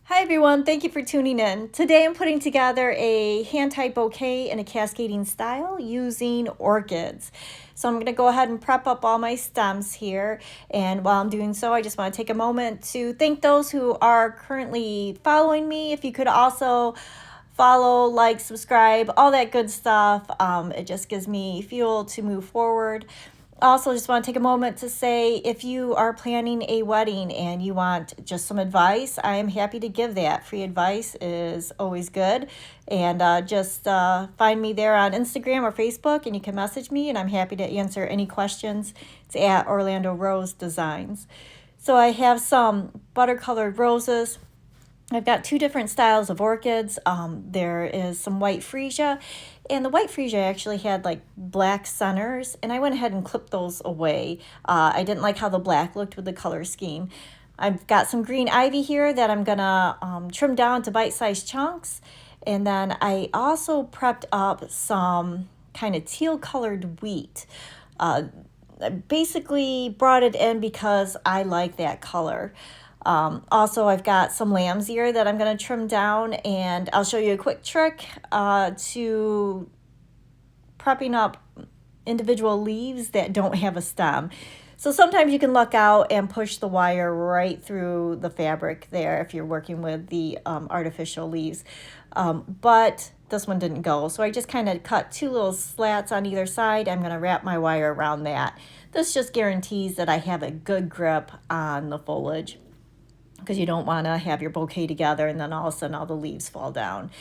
Hi everyone, thank you for tuning in. Today I'm putting together a hand-tied bouquet in a cascading style using orchids. So I'm going to go ahead and prep up all my stems here, and while I'm doing so I just want to take a moment to thank those who are currently following me. If you could also follow, like, subscribe, all that good stuff. It just gives me fuel to move forward. Also, just want to take a moment to say if you are planning a wedding and you want just some advice, I am happy to give that. Free advice is always good. And just find me there on Instagram or Facebook and you can message me, and I'm happy to answer any questions. It's at Orlando Rose Designs. So I have some butter-colored roses. I've got two different styles of orchids. There is some white freesia, and the white freesia actually had like black centers, and I went ahead and clipped those away. I didn't like how the black looked with the color scheme. I've got some green ivy here that I'm gonna trim down to bite-sized chunks, and then I also prepped up some kind of teal colored wheat. I basically brought it in because I like that color. Also, I've got some lamb's ear that I'm going to trim down, and I'll show you a quick trick to prepping up individual leaves that don't have a stem. So sometimes you can luck out and push the wire right through the fabric there if you're working with the artificial leaves. But this one didn't go. So I just kind of cut two little slats on either side. I'm going to wrap my wire around that. This just guarantees that I have a good grip on the foliage, because you don't want to have your bouquet together and then all of a sudden all the leaves fall down.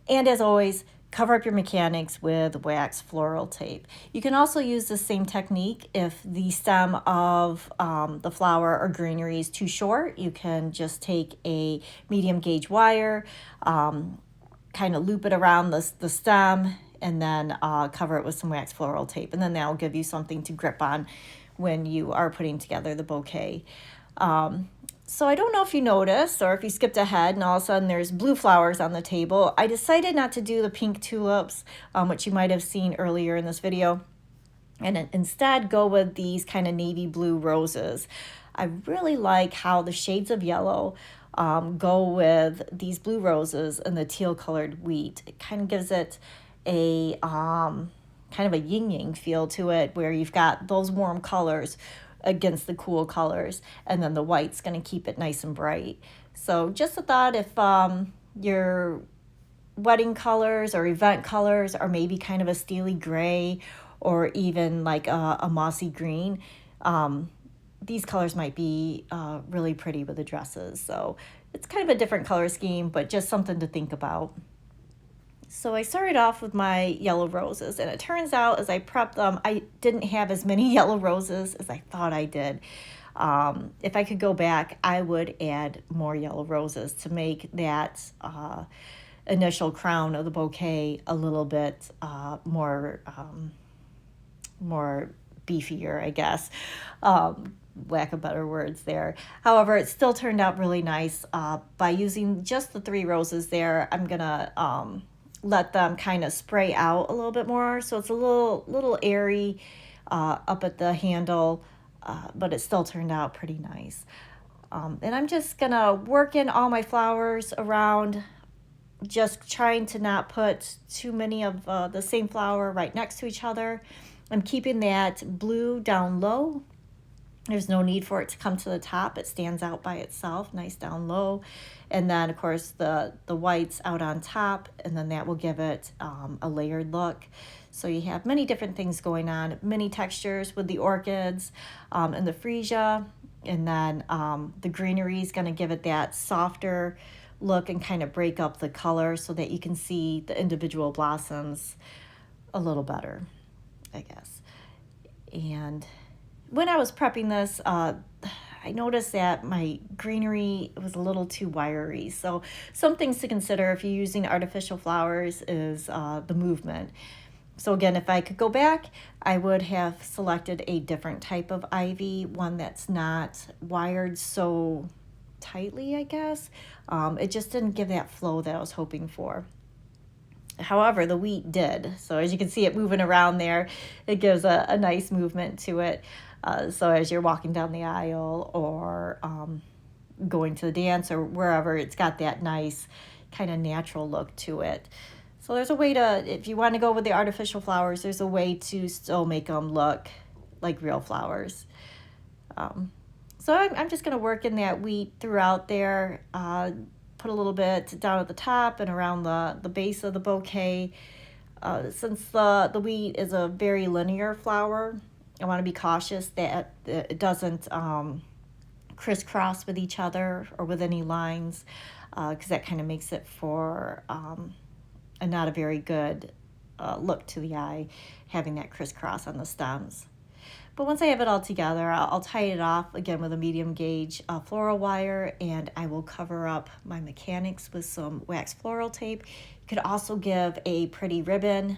And as always, cover up your mechanics with wax floral tape. You can also use the same technique if the stem of the flower or greenery is too short. You can just take a medium gauge wire, kind of loop it around the stem, and then cover it with some wax floral tape. And then that will give you something to grip on when you are putting together the bouquet. So I don't know if you noticed or if you skipped ahead and all of a sudden there's blue flowers on the table. I decided not to do the pink tulips, which you might have seen earlier in this video, and instead go with these kind of navy blue roses. I really like how the shades of yellow go with these blue roses and the teal colored wheat. It kind of gives it a kind of a yin-yang feel to it, where you've got those warm colors against the cool colors, and then the white's going to keep it nice and bright. So just a thought, if your wedding colors or event colors are maybe kind of a steely gray or even like a mossy green, these colors might be really pretty with the dresses. So it's kind of a different color scheme, but just something to think about. So I started off with my yellow roses, and it turns out as I prepped them, I didn't have as many yellow roses as I thought I did. If I could go back, I would add more yellow roses to make that initial crown of the bouquet a little bit more beefier, I guess. Lack of better words there. However, it still turned out really nice. By using just the three roses there, I'm gonna let them kind of spray out a little bit more, so it's a little airy up at the handle, but it still turned out pretty nice. And I'm just gonna work in all my flowers around, just trying to not put too many of the same flower right next to each other. I'm keeping that blue down low. There's no need for it to come to the top. It stands out by itself, nice down low. And then, of course, the whites out on top, and then that will give it a layered look. So you have many different things going on, many textures with the orchids and the freesia. And then the greenery is going to give it that softer look and kind of break up the color so that you can see the individual blossoms a little better, I guess. And when I was prepping this, I noticed that my greenery was a little too wiry. So some things to consider if you're using artificial flowers is the movement. So again, if I could go back, I would have selected a different type of ivy, one that's not wired so tightly, I guess. It just didn't give that flow that I was hoping for. However, the wheat did. So as you can see it moving around there, it gives a nice movement to it. So as you're walking down the aisle or going to the dance or wherever. It's got that nice kind of natural look to it. So there's a way to, if you want to go with the artificial flowers, there's a way to still make them look like real flowers. So I'm just going to work in that wheat throughout there, put a little bit down at the top and around the base of the bouquet. Since the wheat is a very linear flower, I want to be cautious that it doesn't crisscross with each other or with any lines, because that kind of makes it for not a very good look to the eye, having that crisscross on the stems. But once I have it all together, I'll tie it off again with a medium gauge floral wire, and I will cover up my mechanics with some wax floral tape. You could also give a pretty ribbon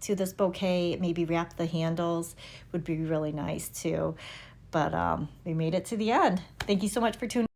to this bouquet, maybe wrap the handles, would be really nice too. But we made it to the end. Thank you so much for tuning in.